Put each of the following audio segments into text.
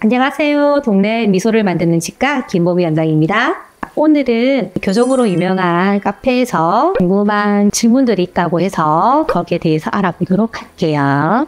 안녕하세요. 동네 미소를 만드는 치과 김보미 원장입니다. 오늘은 교정으로 유명한 카페에서 궁금한 질문들이 있다고 해서 거기에 대해서 알아보도록 할게요.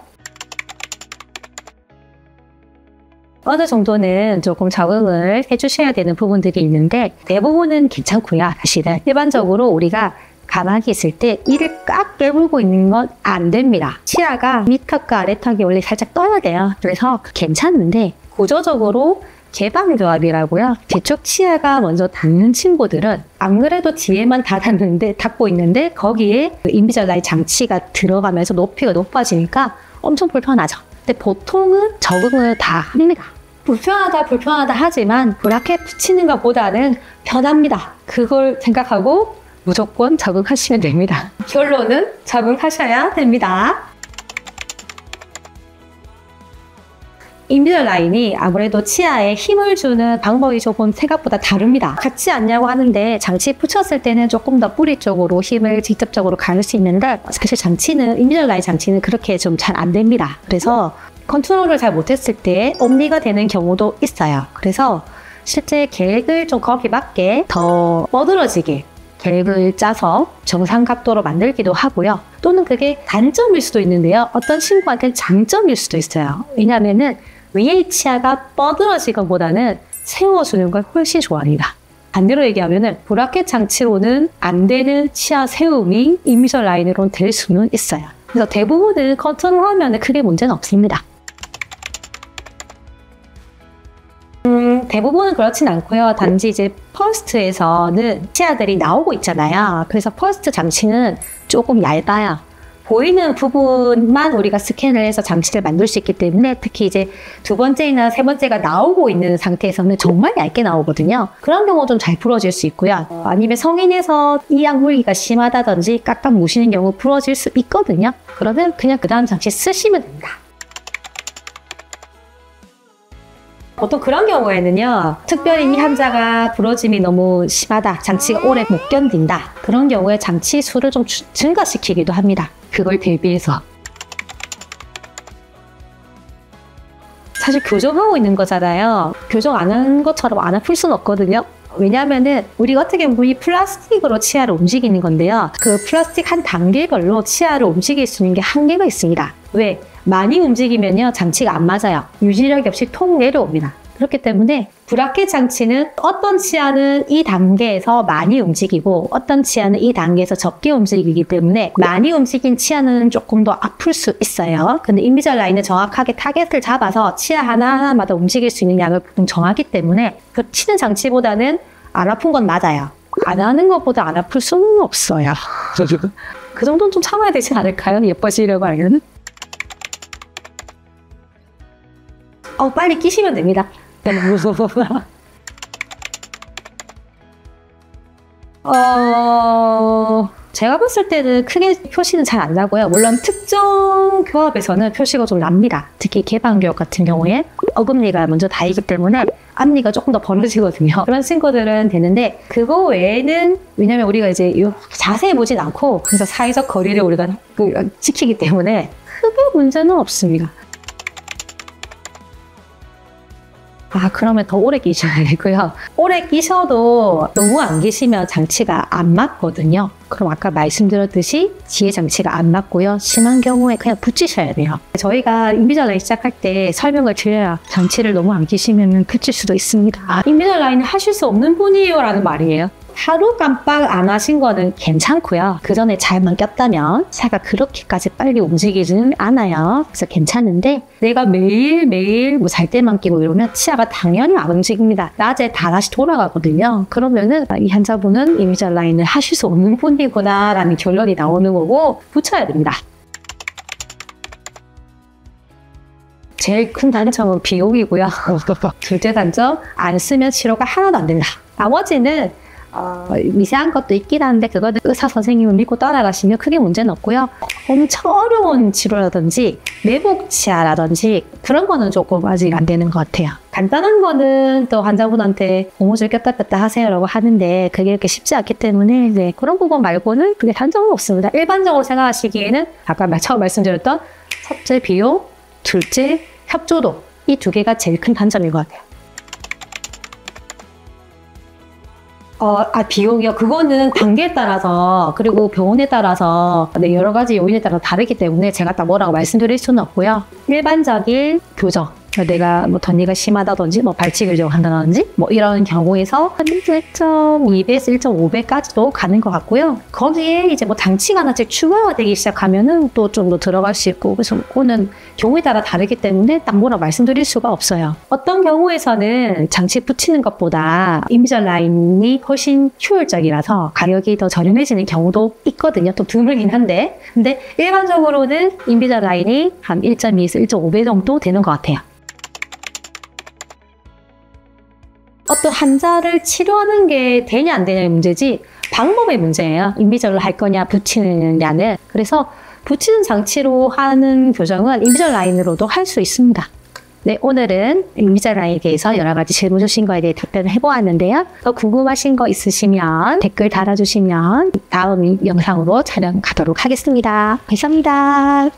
어느 정도는 조금 적응을 해주셔야 되는 부분들이 있는데 대부분은 괜찮고요. 사실은 일반적으로 우리가 가만히 있을 때 이를 꽉 깨물고 있는 건 안 됩니다. 치아가 밑턱과 아래턱이 원래 살짝 떠야 돼요. 그래서 괜찮은데 구조적으로 개방조합이라고요. 뒤쪽 치아가 먼저 닿는 친구들은 안 그래도 뒤에만 닫고 있는데 거기에 인비절라인 장치가 들어가면서 높이가 높아지니까 엄청 불편하죠. 근데 보통은 적응을 다 합니다. 불편하다 하지만 브라켓 붙이는 것보다는 편합니다. 그걸 생각하고 무조건 적응하시면 됩니다. 결론은 적응하셔야 됩니다. 인비절라인이 아무래도 치아에 힘을 주는 방법이 조금 생각보다 다릅니다. 같지 않냐고 하는데 장치 붙였을 때는 조금 더 뿌리 쪽으로 힘을 직접적으로 가할 수 있는데 사실 인비절라인 장치는 그렇게 좀 잘 안 됩니다. 그래서 컨트롤을 잘 못했을 때 옴니가 되는 경우도 있어요. 그래서 실제 계획을 좀 거기 맞게 더 뻗어지게 계획을 짜서 정상 각도로 만들기도 하고요. 또는 그게 단점일 수도 있는데요. 어떤 친구한테는 장점일 수도 있어요. 왜냐하면은 위에 치아가 뻗어지는 것보다는 세워주는 걸 훨씬 좋아합니다. 반대로 얘기하면은 브라켓 장치로는 안 되는 치아 세움이 인비절라인으로는 될 수는 있어요. 그래서 대부분은 컨트롤하면 크게 문제는 없습니다. 대부분은 그렇진 않고요. 단지 이제 퍼스트에서는 치아들이 나오고 있잖아요. 그래서 퍼스트 장치는 조금 얇아요. 보이는 부분만 우리가 스캔을 해서 장치를 만들 수 있기 때문에 특히 이제 두 번째나 세 번째가 나오고 있는 상태에서는 정말 얇게 나오거든요. 그런 경우 좀 잘 부러질 수 있고요. 아니면 성인에서 이악 물기가 심하다든지 깍깍 무시는 경우 부러질 수 있거든요. 그러면 그냥 그 다음 장치 쓰시면 됩니다. 보통 그런 경우에는요, 특별히 이 환자가 부러짐이 너무 심하다, 장치가 오래 못 견딘다, 그런 경우에 장치 수를 좀 증가시키기도 합니다. 그걸 대비해서. 사실 교정하고 있는 거잖아요. 교정 안 한 것처럼 안 아플 수는 없거든요. 왜냐하면은 우리가 어떻게 보면 이 플라스틱으로 치아를 움직이는 건데요. 그 플라스틱 한 단계별로 치아를 움직일 수 있는 게 한계가 있습니다. 왜? 많이 움직이면요, 장치가 안 맞아요. 유지력이 없이 통 내려옵니다. 그렇기 때문에 브라켓 장치는 어떤 치아는 이 단계에서 많이 움직이고 어떤 치아는 이 단계에서 적게 움직이기 때문에 많이 움직인 치아는 조금 더 아플 수 있어요. 근데 인비절라인은 정확하게 타겟을 잡아서 치아 하나하나마다 움직일 수 있는 양을 보통 정하기 때문에 그 치는 장치보다는 안 아픈 건 맞아요. 안 하는 것보다 안 아플 수는 없어요. 그 정도는 좀 참아야 되지 않을까요? 예뻐지려고 하면. 빨리 끼시면 됩니다. 제가 봤을 때는 크게 표시는 잘 안 나고요. 물론 특정 교합에서는 표시가 좀 납니다. 특히 개방교합 같은 경우에 어금니가 먼저 닿이기 때문에 앞니가 조금 더 벌어지거든요. 그런 친구들은 되는데 그거 외에는 왜냐면 우리가 이제 자세히 보진 않고 그래서 사회적 거리를 우리가 지키기 때문에 크게 문제는 없습니다. 그러면 더 오래 끼셔야 되고요. 오래 끼셔도 너무 안 끼시면 장치가 안 맞거든요. 그럼 아까 말씀드렸듯이 뒤에 장치가 안 맞고요. 심한 경우에 그냥 붙이셔야 돼요. 저희가 인비절라인 시작할 때 설명을 드려야 장치를 너무 안 끼시면 붙일 수도 있습니다. 인비절라인을 하실 수 없는 분이에요 라는 말이에요. 하루 깜빡 안 하신 거는 괜찮고요. 그 전에 잘만 꼈다면 치아가 그렇게까지 빨리 움직이지는 않아요. 그래서 괜찮은데 내가 매일매일 잘 때만 끼고 이러면 치아가 당연히 안 움직입니다. 낮에 다시 돌아가거든요. 그러면은 이 환자분은 인비절라인을 하실 수 없는 분이구나 라는 결론이 나오는 거고 붙여야 됩니다. 제일 큰 단점은 비용이고요. 둘째 단점, 안 쓰면 치료가 하나도 안 된다. 나머지는 미세한 것도 있긴 한데 그거는 의사 선생님을 믿고 따라가시면 크게 문제는 없고요. 엄청 어려운 치료라든지 내복 치아라든지 그런 거는 조금 아직 안 되는 것 같아요. 간단한 거는 또 환자분한테 고무줄 꼈다 뺐다 하세요라고 하는데 그게 이렇게 쉽지 않기 때문에 그런 부분 말고는 그게 단점은 없습니다. 일반적으로 생각하시기에는 아까 처음 말씀드렸던 첫째 비용, 둘째 협조도, 이 두 개가 제일 큰 단점인 것 같아요. 비용이요? 그거는 단계에 따라서, 그리고 병원에 따라서, 여러 가지 요인에 따라 다르기 때문에 제가 딱 뭐라고 말씀드릴 수는 없고요. 일반적인 교정. 내가 뭐 덧니가 심하다든지, 뭐 발치 교정을 한다든지, 뭐 이런 경우에서 한 1.2배에서 1.5배까지도 가는 것 같고요. 거기에 이제 뭐 장치가 하나씩 추가가 되기 시작하면은 또 좀 더 들어갈 수 있고, 그래서 그거는 경우에 따라 다르기 때문에 딱 뭐라고 말씀드릴 수가 없어요. 어떤 경우에서는 장치 붙이는 것보다 인비절라인이 훨씬 효율적이라서 가격이 더 저렴해지는 경우도 있거든요. 또 드물긴 한데. 근데 일반적으로는 인비절라인이 한 1.2에서 1.5배 정도 되는 것 같아요. 어떤 환자를 치료하는 게 되냐 안 되냐의 문제지 방법의 문제예요. 인비절로 할 거냐 붙이느냐는. 그래서 붙이는 장치로 하는 교정은 인비절 라인으로도 할 수 있습니다. 네, 오늘은 인비절 라인에 대해서 여러 가지 질문 주신 거에 대해 답변을 해보았는데요. 더 궁금하신 거 있으시면 댓글 달아주시면 다음 영상으로 촬영 가도록 하겠습니다. 감사합니다.